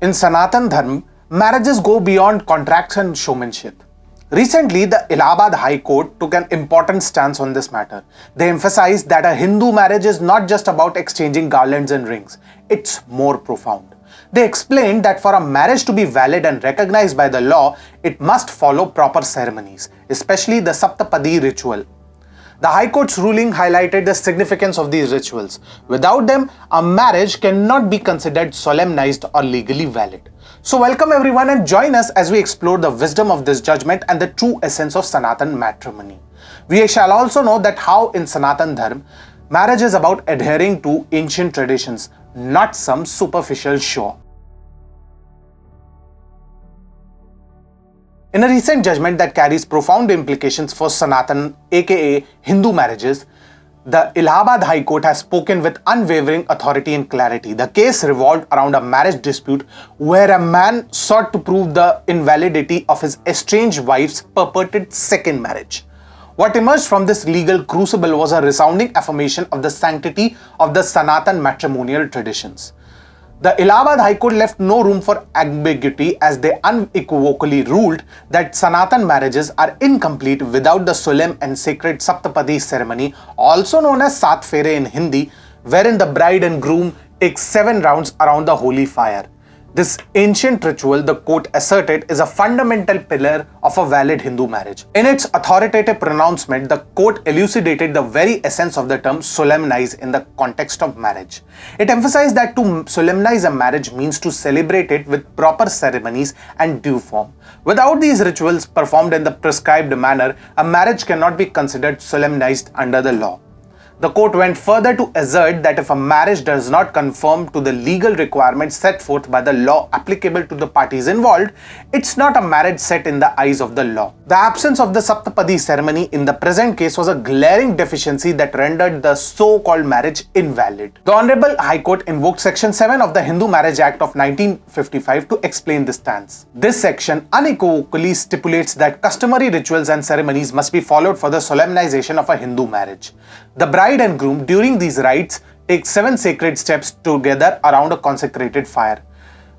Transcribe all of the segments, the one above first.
In Sanatan Dharma, marriages go beyond contracts and showmanship. Recently, the Allahabad High Court took an important stance on this matter. They emphasized that a Hindu marriage is not just about exchanging garlands and rings, it's more profound. They explained that for a marriage to be valid and recognized by the law, it must follow proper ceremonies, especially the Saptapadi ritual. The High Court's ruling highlighted the significance of these rituals. Without them, a marriage cannot be considered solemnized or legally valid. So welcome everyone and join us as we explore the wisdom of this judgment and the true essence of Sanatan matrimony. We shall also know that how in Sanatan Dharma, marriage is about adhering to ancient traditions, not some superficial show. In a recent judgment that carries profound implications for Sanatan aka Hindu marriages, the Allahabad High Court has spoken with unwavering authority and clarity. The case revolved around a marriage dispute where a man sought to prove the invalidity of his estranged wife's purported second marriage. What emerged from this legal crucible was a resounding affirmation of the sanctity of the Sanatan matrimonial traditions. The Allahabad High Court left no room for ambiguity as they unequivocally ruled that Sanatan marriages are incomplete without the solemn and sacred Saptapadi ceremony, also known as Saat Fere in Hindi, wherein the bride and groom take 7 rounds around the holy fire. This ancient ritual, the court asserted, is a fundamental pillar of a valid Hindu marriage. In its authoritative pronouncement, the court elucidated the very essence of the term solemnize in the context of marriage. It emphasized that to solemnize a marriage means to celebrate it with proper ceremonies and due form. Without these rituals performed in the prescribed manner, a marriage cannot be considered solemnized under the law. The court went further to assert that if a marriage does not conform to the legal requirements set forth by the law applicable to the parties involved, it's not a marriage set in the eyes of the law. The absence of the Saptapadi ceremony in the present case was a glaring deficiency that rendered the so-called marriage invalid. The Honorable High Court invoked Section 7 of the Hindu Marriage Act of 1955 to explain this stance. This section unequivocally stipulates that customary rituals and ceremonies must be followed for the solemnization of a Hindu marriage. The bride and groom during these rites take 7 sacred steps together around a consecrated fire.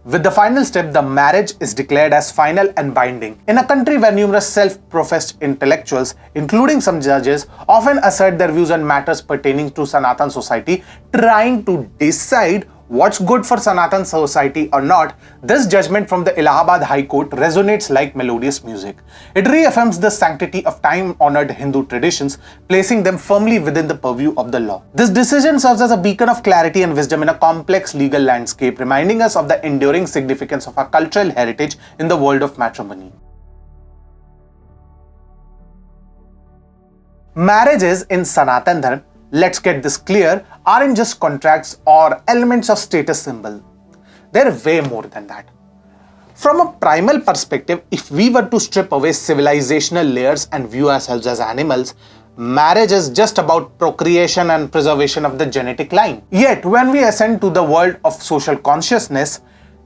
With the final step, the marriage is declared as final and binding. In a country where numerous self-professed intellectuals, including some judges, often assert their views on matters pertaining to Sanatan society, trying to decide what's good for Sanatan society or not, this judgment from the Allahabad High Court resonates like melodious music. It reaffirms the sanctity of time-honored Hindu traditions, placing them firmly within the purview of the law. This decision serves as a beacon of clarity and wisdom in a complex legal landscape, reminding us of the enduring significance of our cultural heritage in the world of matrimony. Marriages in Sanatan Dharma, let's get this clear, aren't just contracts or elements of status symbol. They're way more than that. From a primal perspective, if we were to strip away civilizational layers and view ourselves as animals, marriage is just about procreation and preservation of the genetic line. Yet, when we ascend to the world of social consciousness,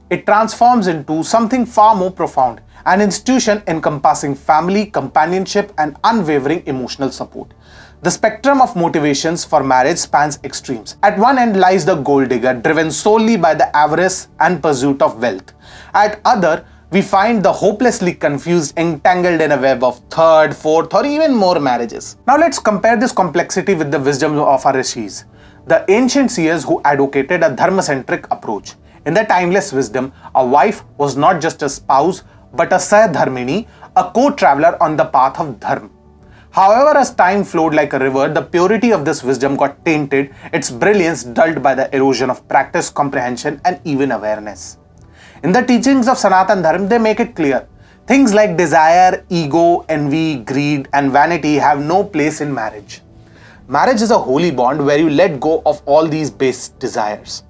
it transforms into something far more profound, an institution encompassing family, companionship, and unwavering emotional support. The spectrum of motivations for marriage spans extremes. At one end lies the gold digger, driven solely by the avarice and pursuit of wealth. At other, we find the hopelessly confused, entangled in a web of third, fourth, or even more marriages. Now let's compare this complexity with the wisdom of our rishis, the ancient seers who advocated a dharma-centric approach. In their timeless wisdom, a wife was not just a spouse, but a sahdharmini, a co-traveler on the path of dharma. However, as time flowed like a river, the purity of this wisdom got tainted, its brilliance dulled by the erosion of practice, comprehension, and even awareness. In the teachings of Sanatan Dharma, they make it clear. Things like desire, ego, envy, greed, and vanity have no place in marriage. Marriage is a holy bond where you let go of all these base desires.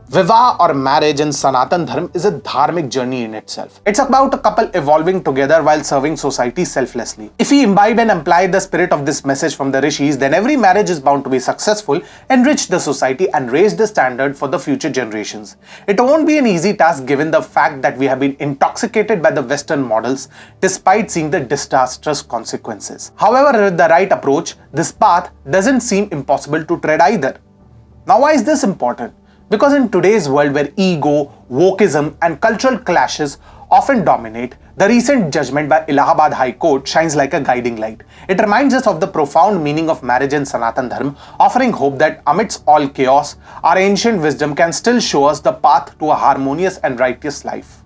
Vivah or marriage in Sanatan Dharma is a dharmic journey in itself. It's about a couple evolving together while serving society selflessly. If we imbibe and apply the spirit of this message from the rishis, then every marriage is bound to be successful, enrich the society, and raise the standard for the future generations. It won't be an easy task given the fact that we have been intoxicated by the Western models despite seeing the disastrous consequences. However, with the right approach, this path doesn't seem impossible to tread either. Now, why is this important? Because in today's world where ego, wokeism, and cultural clashes often dominate, the recent judgment by Allahabad High Court shines like a guiding light. It reminds us of the profound meaning of marriage in Sanatan Dharma, offering hope that amidst all chaos, our ancient wisdom can still show us the path to a harmonious and righteous life.